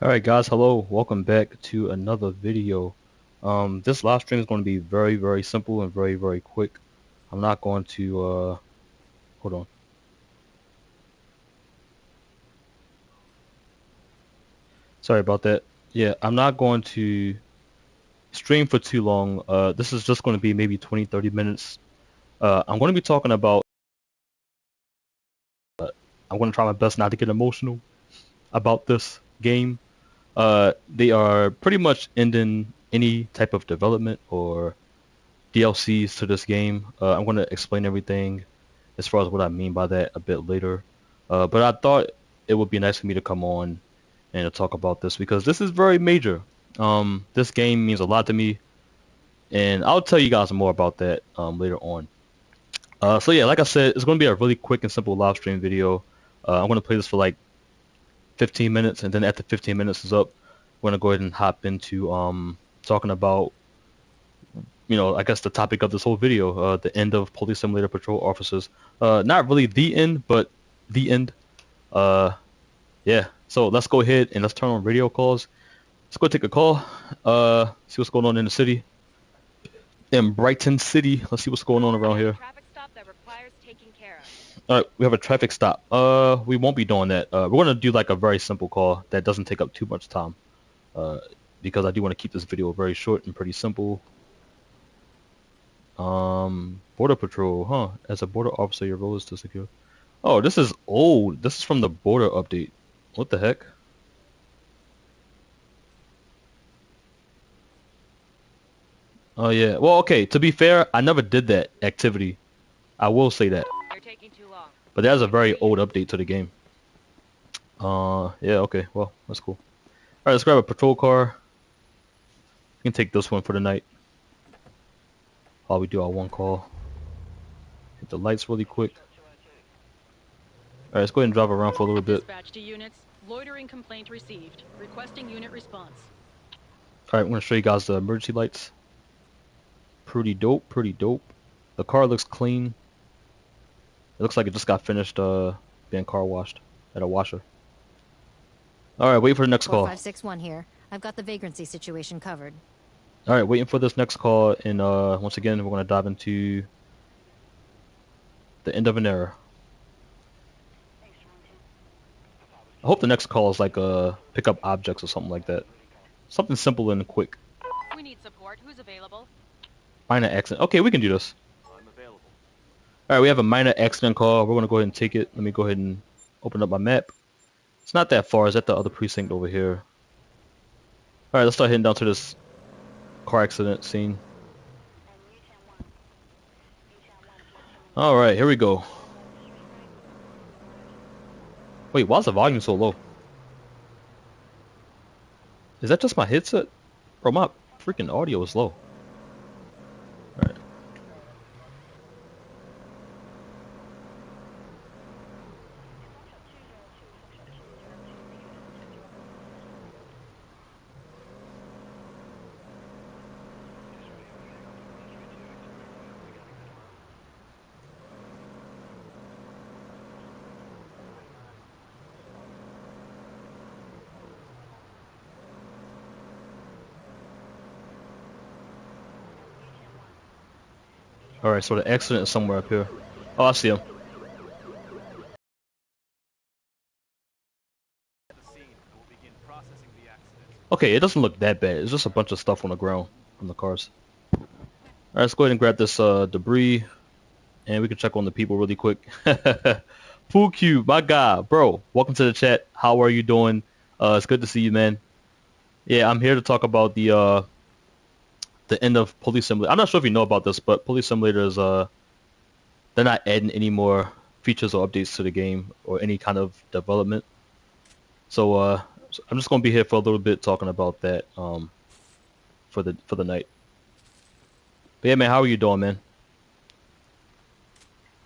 Alright guys, hello, welcome back to another video. This live stream is going to be very simple and very quick. I'm not going to hold on. Sorry about that. Yeah, I'm not going to stream for too long. This is just going to be maybe 20-30 minutes. I'm going to be talking about I'm going to try my best not to get emotional about this game. They are pretty much ending any type of development or DLCs to this game. I'm going to explain everything as far as what I mean by that a bit later. But I thought it would be nice for me to come on and to talk about this because this is very major. This game means a lot to me, and I'll tell you guys more about that later on. So yeah, like I said, it's going to be a really quick and simple live stream video. I'm going to play this for like 15 minutes, and then after 15 minutes is up, we're going to go ahead and hop into talking about I guess the topic of this whole video, the end of Police Simulator Patrol Officers. Not really the end, but the end. Uh, yeah. So let's go ahead and let's turn on radio calls. Let's go take a call. See what's going on in the city. In Brighton City. Let's see what's going on around here. All right, we have a traffic stop. We won't be doing that. We're gonna do like a very simple call that doesn't take up too much time. Because I do want to keep this video very short and pretty simple. Border Patrol, huh? As a border officer, your role is to secure. Oh, this is old. This is from the border update. What the heck? Oh yeah. Well, okay. To be fair, I never did that activity. I will say that. You're taking too long. But that is a very old update to the game. Yeah. Okay. Well, that's cool. All right, let's grab a patrol car. We can take this one for the night. While we do our one call. Hit the lights really quick. All right, let's go ahead and drive around for a little bit. Dispatch to units. Loitering complaint received. Requesting unit response. All right, I'm gonna show you guys the emergency lights. Pretty dope. Pretty dope. The car looks clean. It looks like it just got finished being car washed at a washer. All right, wait for the next call. 4561 here. I've got the vagrancy situation covered. All right, waiting for this next call, and once again, we're gonna dive into the end of an era. I hope the next call is like pick up objects or something like that. Something simple and quick. We need support. Who's available? Minor accident. Okay, we can do this. I'm available. All right, we have a minor accident call. We're gonna go ahead and take it. Let me go ahead and open up my map. It's not that far. It's at the other precinct over here. All right, let's start heading down to this car accident scene. All right, here we go. Wait, why is the volume so low? Is that just my headset? Bro, my freaking audio is low. Alright. Alright, so the accident is somewhere up here. Oh, I see him. Okay, it doesn't look that bad. It's just a bunch of stuff on the ground from the cars. Alright, let's go ahead and grab this debris. And we can check on the people really quick. Food Cube, my guy. Bro, welcome to the chat. How are you doing? It's good to see you, man. Yeah, I'm here to talk about the end of Police Simulator. I'm not sure if you know about this, but Police Simulator is they're not adding any more features or updates to the game or any kind of development. So I'm just gonna be here for a little bit talking about that for the night. But yeah, man, how are you doing, man?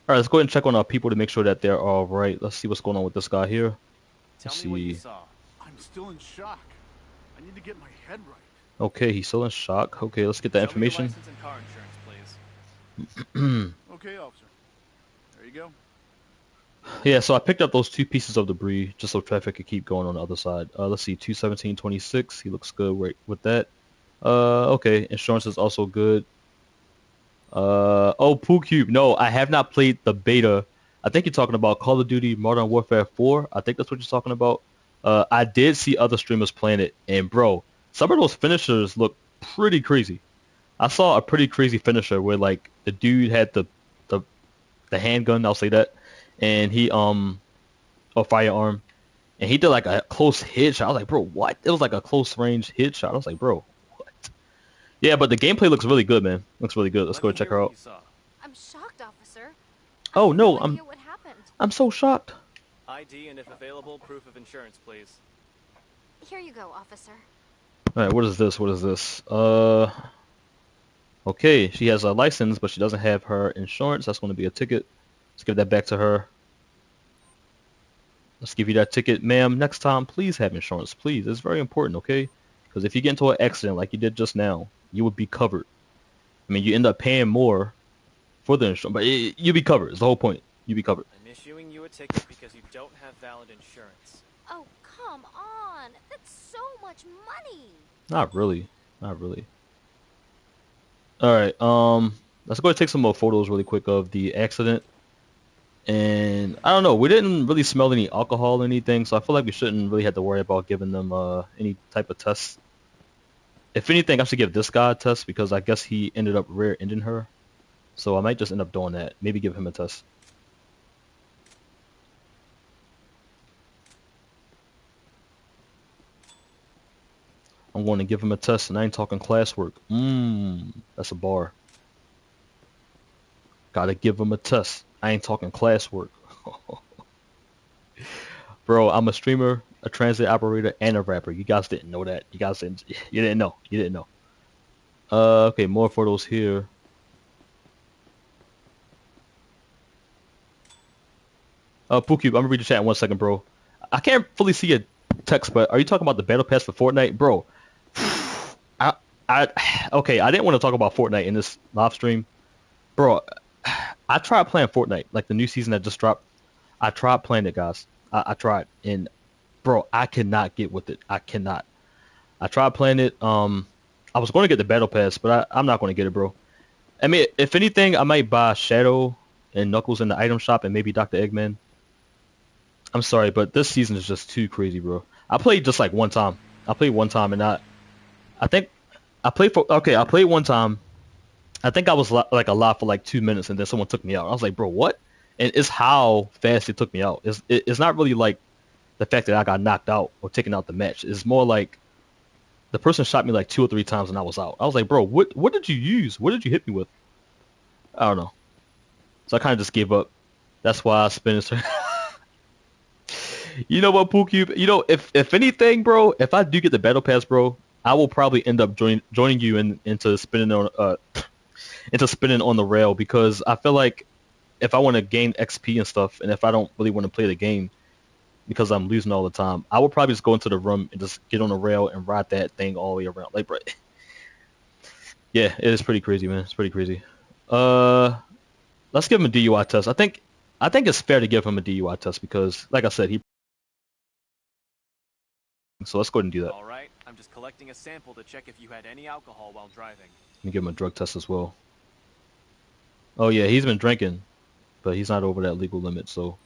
All right, let's go ahead and check on our people to make sure that they're all right. Let's see what's going on with this guy here. Tell me what you saw. I'm still in shock. I need to get my head right. Okay, he's still in shock. Okay, let's get that information. License and car insurance, please. Okay, officer. There you go. Yeah, so I picked up those two pieces of debris just so traffic could keep going on the other side. Let's see, 217.26. He looks good right with that. Okay, insurance is also good. Oh, Pool Cube. No, I have not played the beta. I think you're talking about Call of Duty Modern Warfare 4. I think that's what you're talking about. I did see other streamers playing it, and bro, some of those finishers look pretty crazy. I saw a pretty crazy finisher where like the dude had the the handgun, I'll say that, and he a firearm, and he did like a close headshot. I was like, bro, what? It was like a close range headshot. I was like, bro, what? Yeah, but the gameplay looks really good, man. Looks really good. Let's go check her out. I'm shocked, officer. I Oh have no, no idea what happened. I'm so shocked. ID and if available, proof of insurance, please. Here you go, officer. All right, what is this? What is this? Okay, she has a license, but she doesn't have her insurance. That's going to be a ticket. Let's give that back to her. Let's give you that ticket, ma'am. Next time, please have insurance, please. It's very important, okay? Because if you get into an accident like you did just now, you would be covered. I mean, you end up paying more for the insurance, but you'll be covered. It's the whole point. You'll be covered. I'm issuing you a ticket because you don't have valid insurance. Oh, come on. That's so much money. Not really. Not really. All right. Let's go and take some more photos really quick of the accident. And I don't know. We didn't really smell any alcohol or anything, so I feel like we shouldn't really have to worry about giving them any type of tests. If anything, I should give this guy a test because I guess he ended up rear-ending her. So I might just end up doing that. Maybe give him a test. I'm going to give him a test, and I ain't talking classwork. That's a bar. Gotta give him a test. I ain't talking classwork. Bro, I'm a streamer, a transit operator, and a rapper. You guys didn't know that. You guys didn't. You didn't know. You didn't know. Okay, more photos here. Pookube, I'm gonna read the chat in 1 second, bro. I can't fully see your text, but are you talking about the battle pass for Fortnite, bro? Okay, I didn't want to talk about Fortnite in this live stream, bro. I tried playing Fortnite, like the new season that just dropped. I tried playing it, guys. I tried, and bro, I cannot get with it. I cannot. I tried playing it. I was going to get the battle pass, but I'm not going to get it, bro. I mean, if anything, I might buy Shadow and Knuckles in the item shop, and maybe Dr. Eggman. I'm sorry, but this season is just too crazy, bro. I played just like one time. I played one time, and I think I played I played one time. I think I was like alive for like 2 minutes, and then someone took me out. I was like, bro, what? And it's how fast it took me out. It's not really like the fact that I got knocked out or taken out the match. It's more like the person shot me like 2 or 3 times, and I was out. I was like, bro, what did you use? What did you hit me with? I don't know. So I kind of just gave up. That's why I spent it. You know what, Pookube? You know, if anything, bro, if I do get the battle pass, bro, I will probably end up joining you into spinning on the rail, because I feel like if I want to gain XP and stuff, and if I don't really want to play the game because I'm losing all the time, I will probably just go into the room and just get on the rail and ride that thing all the way around. Like, bro, yeah, it is pretty crazy, man. It's pretty crazy. Let's give him a DUI test. I think it's fair to give him a DUI test because, like I said, so let's go ahead and do that. All right, I'm just collecting a sample to check if you had any alcohol while driving. Let me give him a drug test as well. Oh yeah, he's been drinking, but he's not over that legal limit, so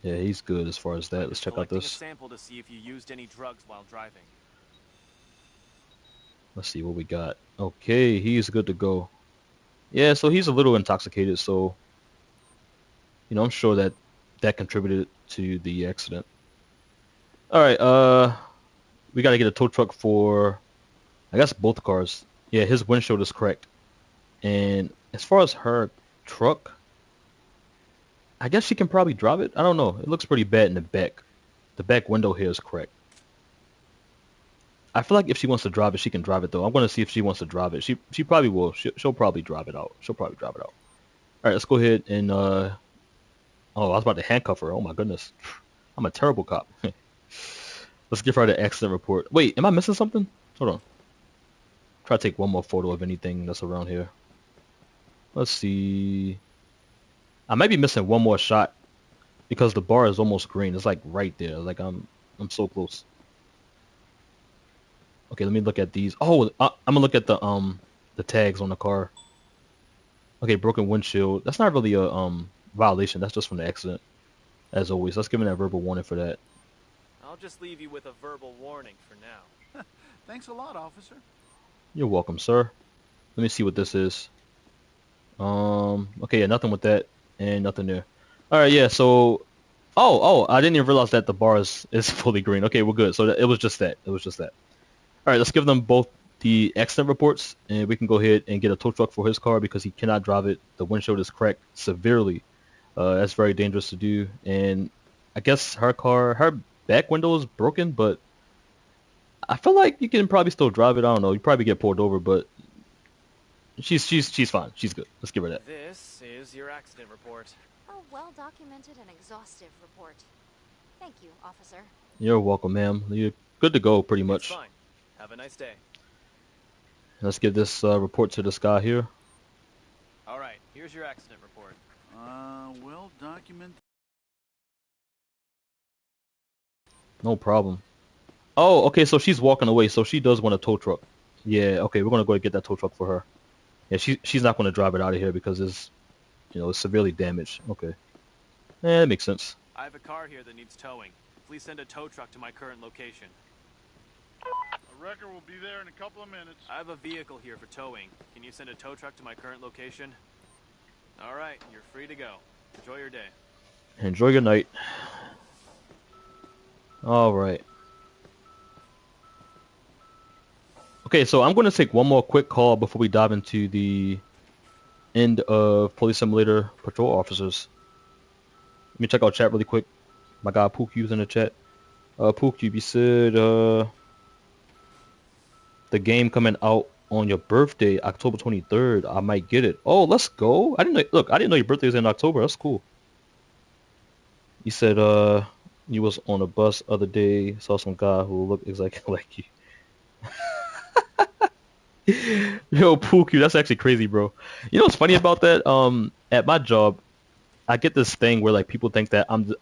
yeah, he's good as far as that. Let's check out this. A sample to see if you used any drugs while driving. Let's see what we got. Okay, he's good to go. Yeah, so he's a little intoxicated, so I'm sure that contributed to the accident. All right, we got to get a tow truck for, I guess, both cars. Yeah, his windshield is cracked. And as far as her truck, I guess she can probably drive it. I don't know. It looks pretty bad in the back. The back window here is cracked. I feel like if she wants to drive it, she can drive it, though. I'm going to see if she wants to drive it. She probably will. She'll probably drive it out. She'll probably drive it out. All right, let's go ahead and, oh, I was about to handcuff her. Oh, my goodness. I'm a terrible cop. Let's give her the accident report. Wait, am I missing something? Hold on. Try to take one more photo of anything that's around here. Let's see. I might be missing one more shot because the bar is almost green. It's like right there. Like I'm so close. Okay, let me look at these. Oh, I'm gonna look at the tags on the car. Okay, broken windshield. That's not really a violation. That's just from the accident. As always, let's give him that verbal warning for that. I'll just leave you with a verbal warning for now. Thanks a lot, officer. You're welcome, sir. Let me see what this is. Okay, yeah, nothing with that, and nothing there. All right, yeah. So, oh, I didn't even realize that the bar is fully green. Okay, we're good. So it was just that. It was just that. All right, let's give them both the accident reports, and we can go ahead and get a tow truck for his car because he cannot drive it. The windshield is cracked severely. That's very dangerous to do. And I guess her back window is broken, but I feel like you can probably still drive it. I don't know. You probably get pulled over, but she's fine. She's good. Let's give her that. This is your accident report. A well-documented and exhaustive report. Thank you, officer. You're welcome, ma'am. You're good to go, pretty It's much. fine. Have a nice day. Let's give this report to this guy here. All right, here's your accident report. Well documented. No problem. Oh, okay, so she's walking away, so she does want a tow truck. Yeah, okay, we're gonna go and get that tow truck for her. Yeah, she's not gonna drive it out of here because it's it's severely damaged. Okay. That makes sense. I have a car here that needs towing. Please send a tow truck to my current location. A wrecker will be there in a couple of minutes. I have a vehicle here for towing. Can you send a tow truck to my current location? All right, you're free to go. Enjoy your day. Enjoy your night. All right. Okay, so I'm going to take one more quick call before we dive into the end of Police Simulator Patrol Officers. Let me check out chat really quick. My guy Pookcube's in the chat. Pookcube, you said the game coming out on your birthday, October 23rd. I might get it. Oh, let's go. I didn't know your birthday was in October. That's cool. You said you was on a bus other day, saw some guy who looked exactly like you. Yo, Pookie, that's actually crazy, bro. You know what's funny about that? At my job, I get this thing where like people think that I'm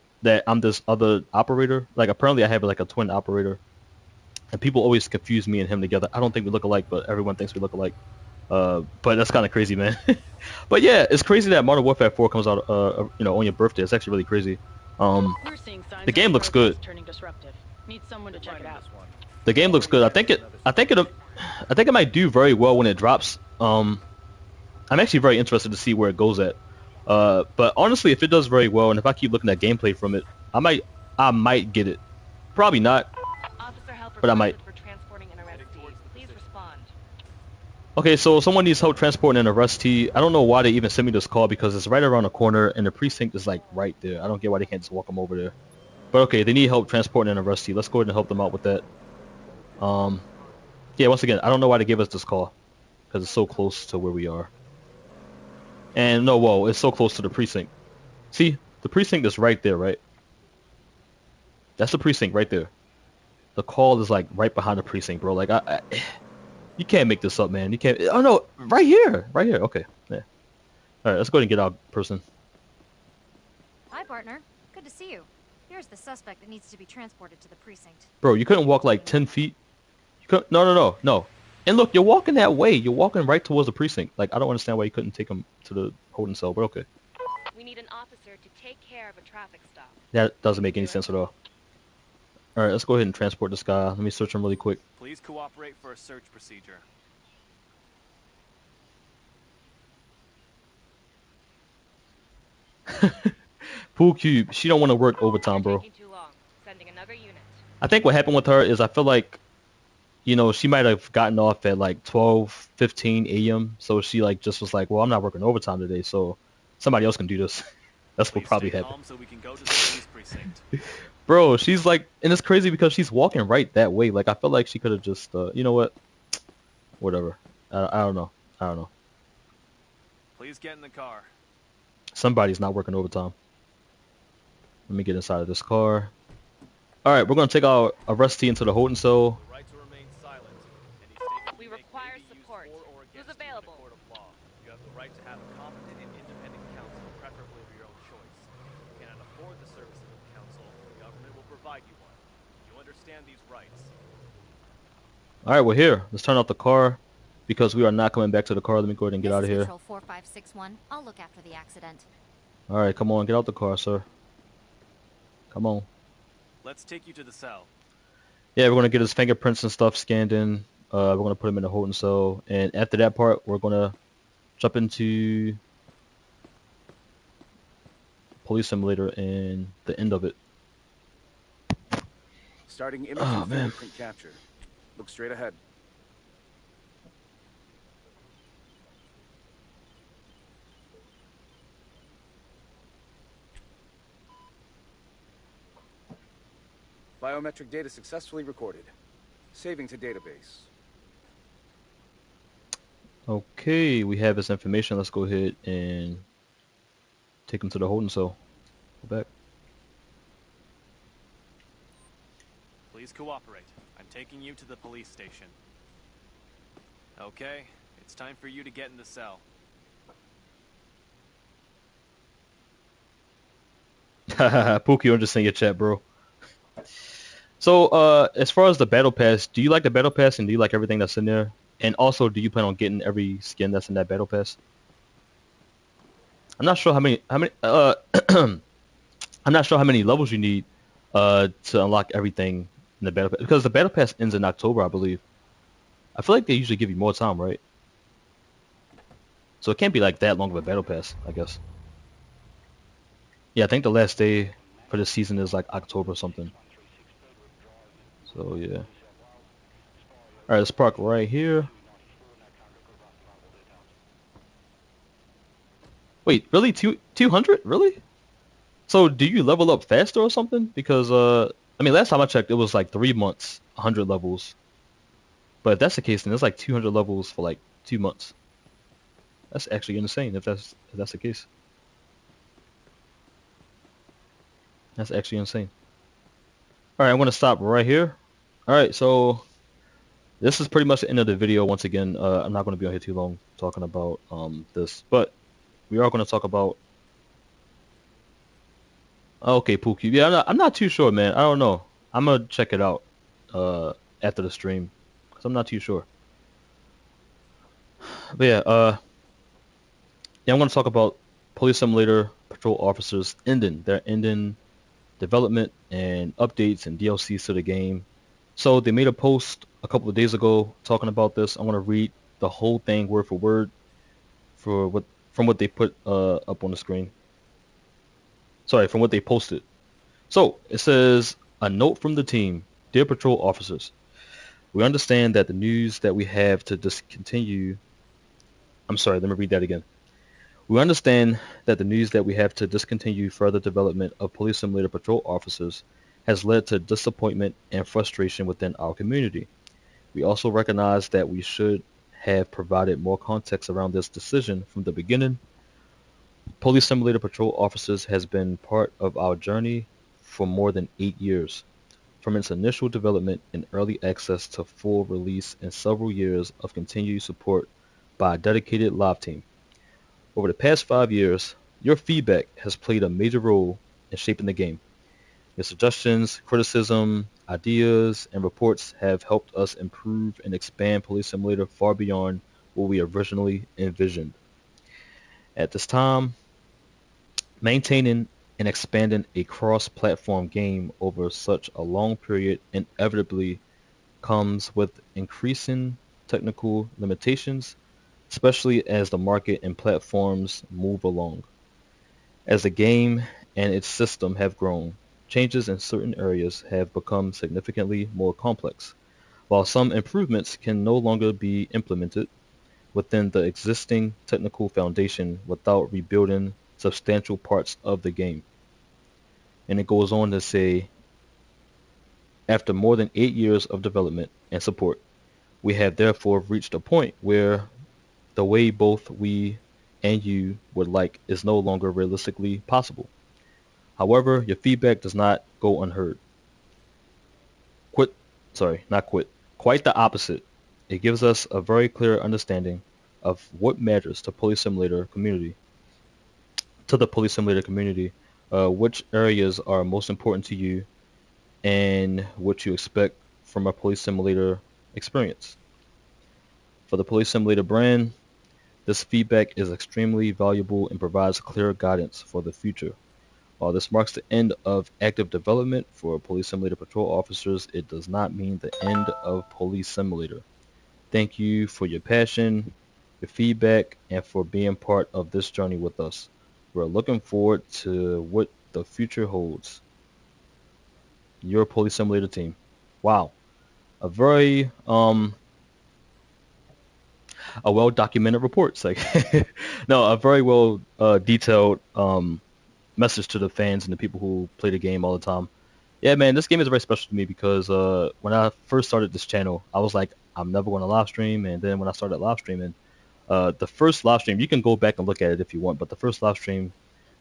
this other operator. Like apparently I have like a twin operator, and people always confuse me and him together. I don't think we look alike, but everyone thinks we look alike. But that's kind of crazy, man. But yeah, it's crazy that Modern Warfare 4 comes out, on your birthday. It's actually really crazy. We're seeing signs The game of looks good. turning disruptive. Need someone to check it out. The game looks good. I think it might do very well when it drops. I'm actually very interested to see where it goes at. But honestly, if it does very well, and if I keep looking at gameplay from it, I might get it. Probably not, Officer help but I might. requested for transporting an arrestee. Please respond. Okay, so someone needs help transporting an arrestee. I don't know why they even sent me this call because it's right around the corner and the precinct is like right there. I don't get why they can't just walk them over there. But okay, they need help transporting an arrestee. Let's go ahead and help them out with that. Yeah, once again, I don't know why they gave us this call because it's so close to where we are. And no, whoa, it's so close to the precinct. See, the precinct is right there, right? That's the precinct right there. The call is like right behind the precinct, bro. Like you can't make this up, man. You can't. Oh no, right here, right here. Okay, yeah. All right, let's go ahead and get our person. Hi, partner. Good to see you. Here's the suspect that needs to be transported to the precinct. Bro, you couldn't walk like 10 feet. You couldn't. No. And look, you're walking that way. You're walking right towards the precinct. Like I don't understand why you couldn't take him to the holding cell, but okay. We need an officer to take care of a traffic stop. That doesn't make any sense at all. All right, let's go ahead and transport this guy. Let me search him really quick. Please cooperate for a search procedure. Pool Cube, she don't want to work overtime, bro. Taking too long. Sending another unit. I think what happened with her is I feel like, she might have gotten off at like 12:15 a.m. So she like just was like, well, I'm not working overtime today, so somebody else can do this. That's what Please probably stay happened. calm so we can go to the police precinct. Bro, she's like, and it's crazy because she's walking right that way. Like I feel like she could have just, you know what? Whatever. I don't know. Please get in the car. Somebody's not working overtime. Let me get inside of this car. All right, we're gonna take our arrestee into the holding cell. The right to remain silent. Any statement We you make require may be used support. for or Who's against you in a available? court of law. You have the right to have a competent and independent counsel, preferably of your own choice. If you cannot afford the services of counsel, the government will provide you one. You understand these rights? All right, we're here. Let's turn off the car because we are not coming back to the car. Let me go ahead and get This out of is here. Control 4561. I'll look after the accident. All right, come on, get out the car, sir. Come on. Let's take you to the cell. Yeah, we're gonna get his fingerprints and stuff scanned in. We're gonna put him in the holding cell, and after that part, we're gonna jump into Police Simulator and the end of it. Starting image Oh, and man. fingerprint capture. Look straight ahead. Biometric data successfully recorded. Saving to database. Okay, we have his information. Let's go ahead and take him to the holding cell. Go back. Please cooperate. I'm taking you to the police station. Okay, it's time for you to get in the cell. Pookie, I'm just in your chat, bro. So, as far as the battle pass, do you like the battle pass and do you like everything that's in there? And also, do you plan on getting every skin that's in that battle pass? I'm not sure how many I'm not sure how many levels you need to unlock everything in the battle pass because the battle pass ends in October, I believe. I feel like they usually give you more time, right? So it can't be like that long of a battle pass, I guess. Yeah, I think the last day for this season is like October or something. So yeah. Alright, let's park right here. Wait, really? 200? Really? So do you level up faster or something? Because I mean, last time I checked, it was like 3 months, 100 levels. But if that's the case, then it's like 200 levels for like 2 months. That's actually insane if that's the case. That's actually insane. Alright, I'm gonna stop right here. Alright, so this is pretty much the end of the video. Once again, I'm not gonna be on here too long talking about this, but we are gonna talk about. Okay, Pookie. Yeah, I'm not too sure, man. I don't know. I'm gonna check it out after the stream because I'm not too sure. But yeah, I'm gonna talk about Police Simulator Patrol Officers ending. They're ending development and updates and DLCs to the game. So they made a post a couple of days ago talking about this. I'm gonna read the whole thing word for word from what they put up on the screen. Sorry, from what they posted. So it says, a note from the team. Dear Patrol Officers, we understand that the news that we have to discontinue. I'm sorry, let me read that again. We understand that the news that we have to discontinue further development of Police Simulator Patrol Officers has led to disappointment and frustration within our community. We also recognize that we should have provided more context around this decision from the beginning. Police Simulator Patrol Officers has been part of our journey for more than 8 years, from its initial development in early access to full release and several years of continued support by a dedicated live team. Over the past 5 years, your feedback has played a major role in shaping the game. Your suggestions, criticism, ideas, and reports have helped us improve and expand Police Simulator far beyond what we originally envisioned. At this time, maintaining and expanding a cross-platform game over such a long period inevitably comes with increasing technical limitations, especially as the market and platforms move along. As the game and its system have grown, changes in certain areas have become significantly more complex. While some improvements can no longer be implemented within the existing technical foundation without rebuilding substantial parts of the game. And it goes on to say, after more than 8 years of development and support, we have therefore reached a point where the way both we and you would like is no longer realistically possible. However, your feedback does not go unheard. Not quit. Quite the opposite. It gives us a very clear understanding of what matters to police simulator community, to the police simulator community, which areas are most important to you, and what you expect from a police simulator experience. For the police simulator brand, this feedback is extremely valuable and provides clear guidance for the future. While this marks the end of active development for Police Simulator Patrol officers, it does not mean the end of Police Simulator. Thank you for your passion, your feedback, and for being part of this journey with us. We're looking forward to what the future holds. Your Police Simulator team. Wow. A very a well documented report. It's like no, a very well detailed message to the fans and the people who play the game all the time. Yeah, man, this game is very special to me because when I first started this channel, I was like, I'm never going to live stream. And then when I started live streaming, the first live stream, you can go back and look at it if you want, but the first live stream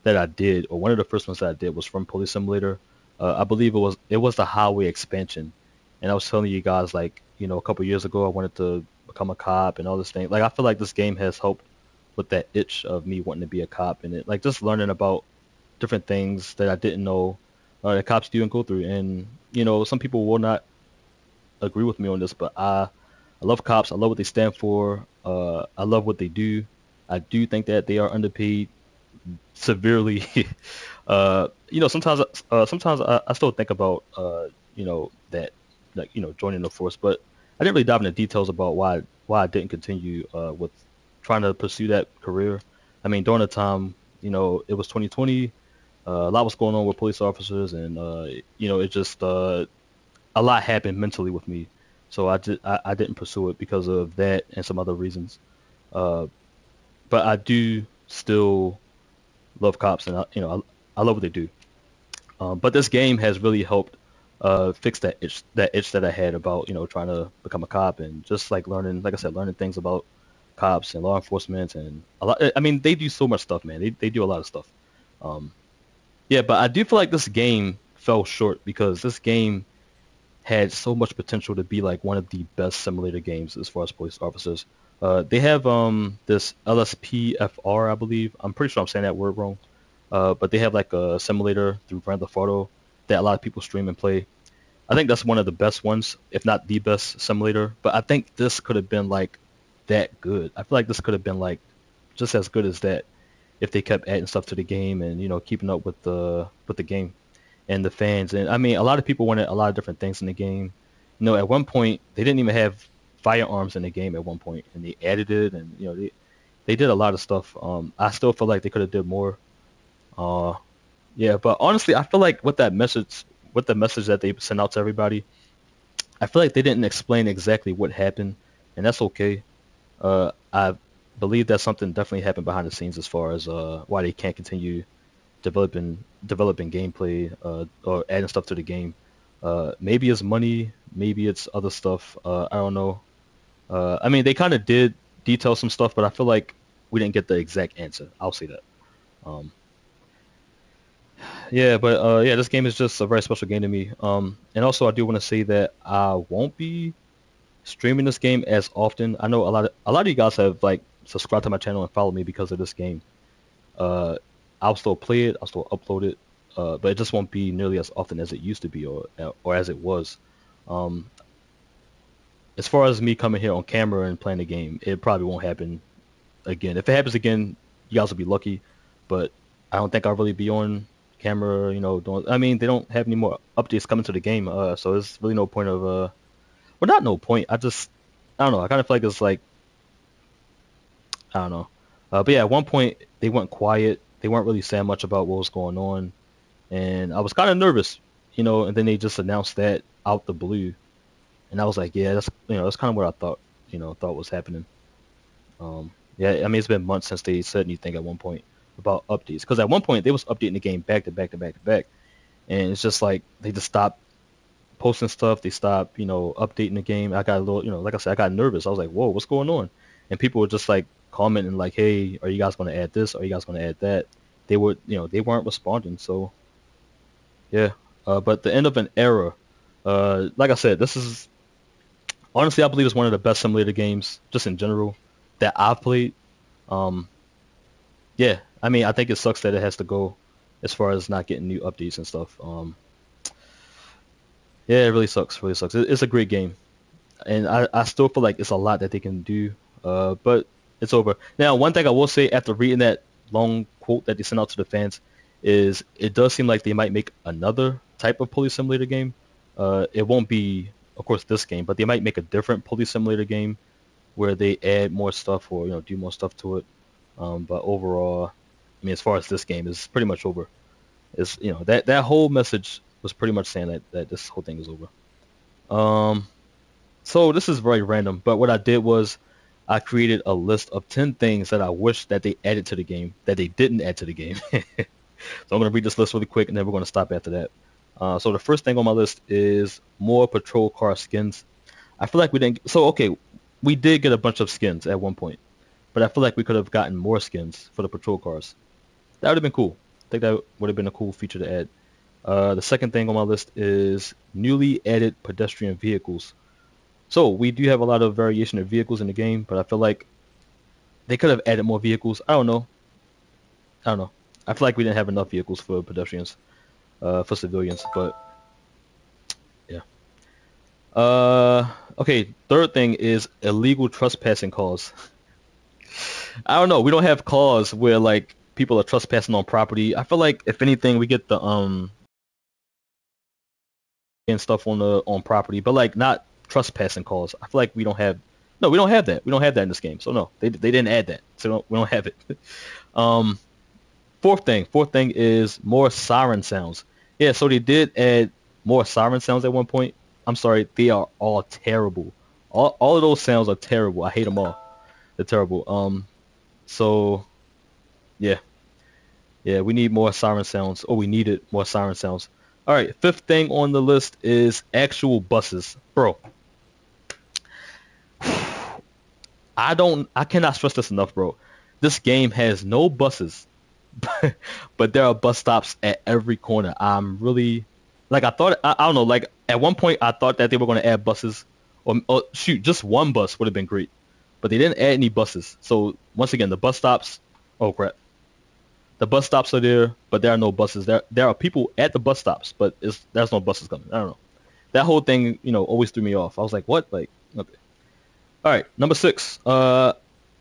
that I did, or one of the first ones that I did, was from Police Simulator. I believe it was the highway expansion, and I was telling you guys, like, you know, a couple years ago, I wanted to become a cop and all this thing. Like, I feel like this game has helped with that itch of me wanting to be a cop, and it, like, just learning about different things that I didn't know that cops do and go through. And you know, some people will not agree with me on this, but I love cops. I love what they stand for. I love what they do. I do think that they are underpaid severely. You know, sometimes I still think about you know, that, like, you know, joining the force, but I didn't really dive into details about why I didn't continue with trying to pursue that career. I mean, during the time, you know, it was 2020. A lot was going on with police officers, and you know, it just a lot happened mentally with me, so I didn't pursue it because of that and some other reasons. But I do still love cops, and you know, I love what they do. But this game has really helped fix that itch that I had about, you know, trying to become a cop, and just like learning, like I said, learning things about cops and law enforcement and a lot. I mean, they do so much stuff, man. They do a lot of stuff. Yeah, but I do feel like this game fell short because this game had so much potential to be like one of the best simulator games as far as police officers. They have this LSPFR, I believe. I'm pretty sure I'm saying that word wrong. But they have like a simulator through Grand Theft Auto that a lot of people stream and play. I think that's one of the best ones, if not the best simulator. But I think this could have been like that good. I feel like this could have been like just as good as that if they kept adding stuff to the game and, you know, keeping up with the game and the fans. And I mean, a lot of people wanted a lot of different things in the game. You know, at one point they didn't even have firearms in the game at one point, and they added it, and you know, they did a lot of stuff. I still feel like they could have did more. Yeah, but honestly, I feel like with the message that they sent out to everybody, I feel like they didn't explain exactly what happened, and that's okay. I believe that something definitely happened behind the scenes as far as why they can't continue developing gameplay or adding stuff to the game. Maybe it's money, maybe it's other stuff. I don't know. I mean, they kind of did detail some stuff, but I feel like we didn't get the exact answer. I'll say that. Yeah, but yeah, this game is just a very special game to me. And also I do want to say that I won't be streaming this game as often. I know a lot of you guys have like subscribed to my channel and followed me because of this game. I'll still play it, I'll still upload it, but it just won't be nearly as often as it used to be, or as it was. As far as me coming here on camera and playing the game, it probably won't happen again. If it happens again, you guys will be lucky, but I don't think I'll really be on camera, you know, doing. I mean, they don't have any more updates coming to the game, so there's really no point of well, not no point. I don't know. I kind of feel like it's like, I don't know. But yeah, at one point they went quiet. They weren't really saying much about what was going on, and I was kind of nervous, you know. And then they just announced that out the blue, and I was like, yeah, that's, you know, that's kind of what I thought was happening. Yeah, I mean, it's been months since they said anything at one point about updates, because at one point they was updating the game back to back to back to back, and it's just like they just stopped posting stuff. They stopped, you know, updating the game. I got a little, you know, like I said, I got nervous. I was like, whoa, what's going on? And people were just like commenting like, hey, are you guys going to add this? Are you guys going to add that? They were, you know, they weren't responding. So yeah, but the end of an era. Like I said, this is honestly, I believe it's one of the best simulator games just in general. that I've played. Um, yeah, I mean, I think it sucks that it has to go as far as not getting new updates and stuff. Yeah, it really sucks. Really sucks. It's a great game, and I still feel like it's a lot that they can do. But it's over. Now, one thing I will say after reading that long quote that they sent out to the fans is it does seem like they might make another type of police simulator game. It won't be, of course, this game, but they might make a different police simulator game where they add more stuff or do more stuff to it. But overall, I mean, as far as this game is pretty much over. It's that whole message was pretty much saying that this whole thing is over. So this is very random, but what I did was I created a list of 10 things that I wish that they added to the game that they didn't add to the game. So I'm going to read this list really quick, and then we're going to stop after that. So the first thing on my list is more patrol car skins. I feel like we didn't. So okay, we did get a bunch of skins at one point, but I feel like we could have gotten more skins for the patrol cars. That would have been cool. I think that would have been a cool feature to add. The second thing on my list is newly added pedestrian vehicles. So we do have a lot of variation of vehicles in the game, but I feel like they could have added more vehicles. I don't know. I feel like we didn't have enough vehicles for pedestrians, for civilians, but yeah. Okay, third thing is illegal trespassing calls. I don't know. We don't have calls where like people are trespassing on property. I feel like if anything, we get the and stuff on property, but like not trespassing calls. I feel like we don't have. No, we don't have that. We don't have that in this game. So no, they didn't add that. So we don't have it. Fourth thing is more siren sounds. Yeah, so they did add more siren sounds at one point. I'm sorry, they are all terrible. All of those sounds are terrible. I hate them all. They're terrible. So yeah, we need more siren sounds. Oh, we needed more siren sounds. All right, fifth thing on the list is actual buses, bro. I cannot stress this enough, bro. This game has no buses. But there are bus stops at every corner. I'm really like I don't know, like at one point I thought that they were going to add buses or shoot, just one bus would have been great. But they didn't add any buses. So once again, the bus stops, oh crap. The bus stops are there, but there are no buses. There are people at the bus stops, but there's no buses coming. I don't know. That whole thing, always threw me off. I was like, what? Like, okay. All right, number 6.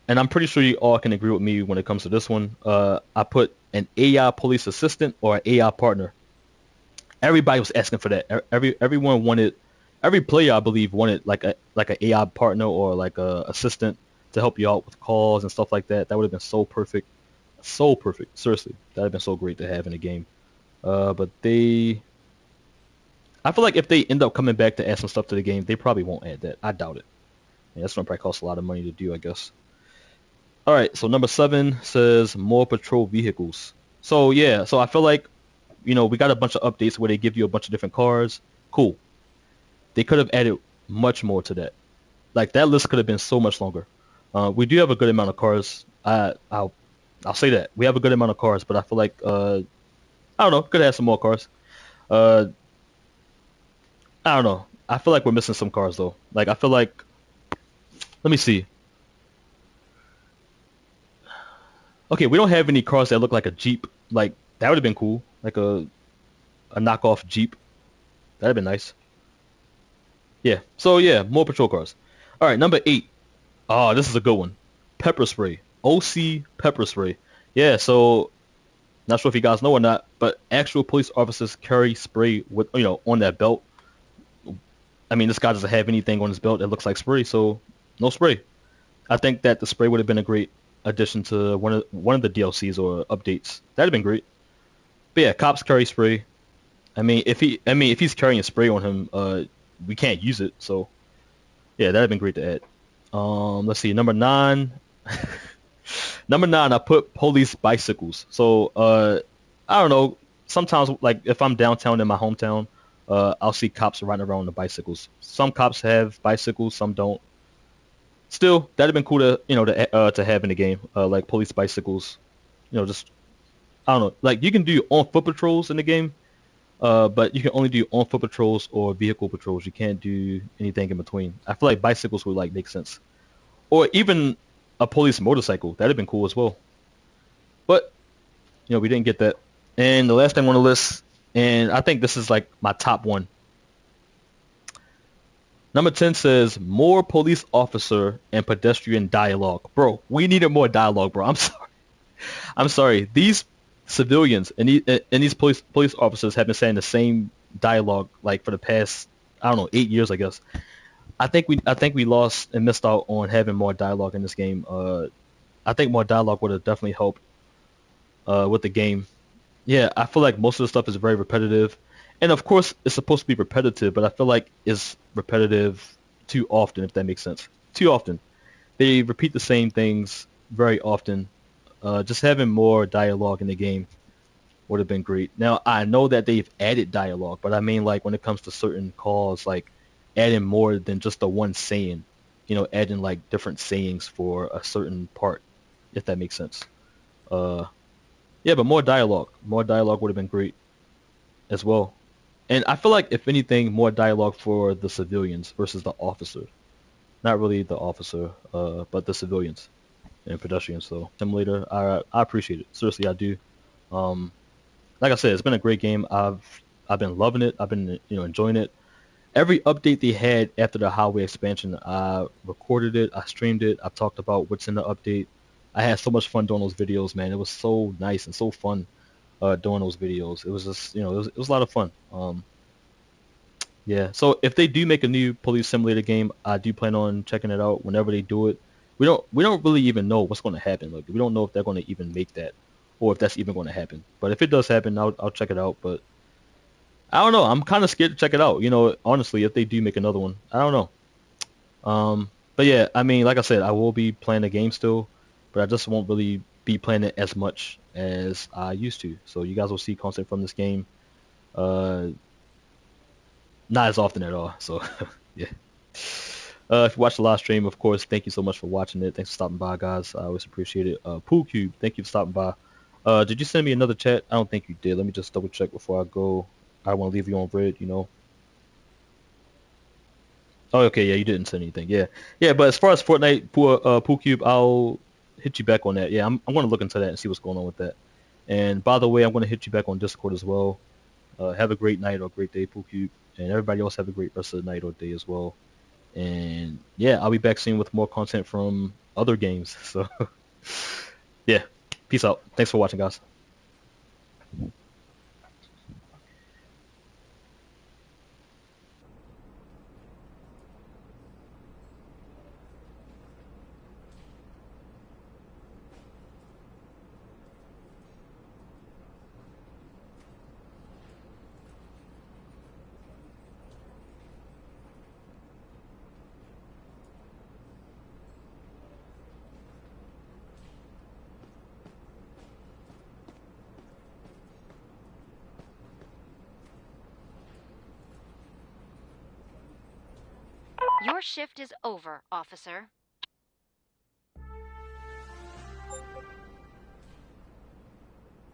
And I'm pretty sure you all can agree with me when it comes to this one. I put an AI police assistant or an AI partner. Everybody was asking for that. Everyone wanted, every player I believe wanted like an AI partner or like a assistant to help you out with calls and stuff like that. That would have been so perfect, so perfect. Seriously, that would have been so great to have in the game. But I feel like if they end up coming back to add some stuff to the game, they probably won't add that. I doubt it. Yeah, that's gonna probably cost a lot of money to do, I guess. All right, so number 7 says more patrol vehicles. So yeah, so I feel like, we got a bunch of updates where they give you a bunch of different cars. Cool. They could have added much more to that. Like that list could have been so much longer. We do have a good amount of cars. I'll say that we have a good amount of cars, but I feel like I don't know, could have some more cars. I don't know. I feel like we're missing some cars though. Like I feel like, let me see. Okay, we don't have any cars that look like a Jeep. Like, that would have been cool. Like a knockoff Jeep. That would have been nice. Yeah, so yeah, more patrol cars. All right, number 8. Oh, this is a good one. Pepper spray. OC pepper spray. Yeah, so, not sure if you guys know or not, but actual police officers carry spray with, on that belt. I mean, this guy doesn't have anything on his belt that looks like spray, so no spray. I think that the spray would have been a great addition to one of the DLCs or updates. That'd have been great. But yeah, cops carry spray. I mean, if he's carrying a spray on him, we can't use it. So yeah, that'd have been great to add. Let's see, number 9. Number 9, I put police bicycles. So I don't know. Sometimes, like if I'm downtown in my hometown, I'll see cops riding around on the bicycles. Some cops have bicycles, some don't. Still, that'd have been cool to have in the game, like police bicycles. Just I don't know, like you can do on foot patrols in the game, but you can only do on foot patrols or vehicle patrols. You can't do anything in between. I feel like bicycles would like make sense, or even a police motorcycle. That'd have been cool as well. But we didn't get that. And the last thing on the list, and I think this is like my top one. Number 10 says more police officer and pedestrian dialogue. Bro, we needed more dialogue, bro. I'm sorry. I'm sorry. These civilians and these police officers have been saying the same dialogue like for the past, I don't know, 8 years, I guess. I think we lost and missed out on having more dialogue in this game. I think more dialogue would have definitely helped with the game. Yeah, I feel like most of the stuff is very repetitive. And of course, it's supposed to be repetitive, but I feel like it's repetitive too often, if that makes sense. Too often. They repeat the same things very often. Just having more dialogue in the game would have been great. Now, I know that they've added dialogue, but I mean, like, when it comes to certain calls, like, adding more than just the one saying. Adding, like, different sayings for a certain part, if that makes sense. Yeah, but more dialogue. More dialogue would have been great as well. And I feel like, if anything, more dialogue for the civilians versus the officer. Not really the officer, but the civilians and pedestrians. So, Simulator, I appreciate it. Seriously, I do. Like I said, it's been a great game. I've been loving it. I've been enjoying it. Every update they had after the highway expansion, I recorded it, I streamed it, I talked about what's in the update. I had so much fun doing those videos, man. It was so nice and so fun doing those videos. It was just, it was a lot of fun. Yeah. So if they do make a new police simulator game, I do plan on checking it out whenever they do it. We don't really even know what's going to happen. Like, we don't know if they're going to even make that, or if that's even going to happen. But if it does happen, I'll check it out. But I don't know. I'm kind of scared to check it out. Honestly, if they do make another one, I don't know. But yeah, I mean, like I said, I will be playing the game still, but I just won't really be playing it as much as I used to. So you guys will see content from this game, not as often at all. So yeah. If you watch the live stream, of course, thank you so much for watching it. Thanks for stopping by, guys. I always appreciate it. Pool Cube, thank you for stopping by. Did you send me another chat? I don't think you did. Let me just double check before I go. I want to leave you on red, Oh, okay, yeah, you didn't send anything. Yeah, yeah. But as far as Fortnite, Pool Cube, I'll hit you back on that. Yeah, I'm going to look into that and see what's going on with that. And by the way, I'm going to hit you back on Discord as well. Have a great night or great day, Pool Cube, and everybody else have a great rest of the night or day as well. And yeah, I'll be back soon with more content from other games. So yeah, peace out. Thanks for watching, guys. Your shift is over, officer.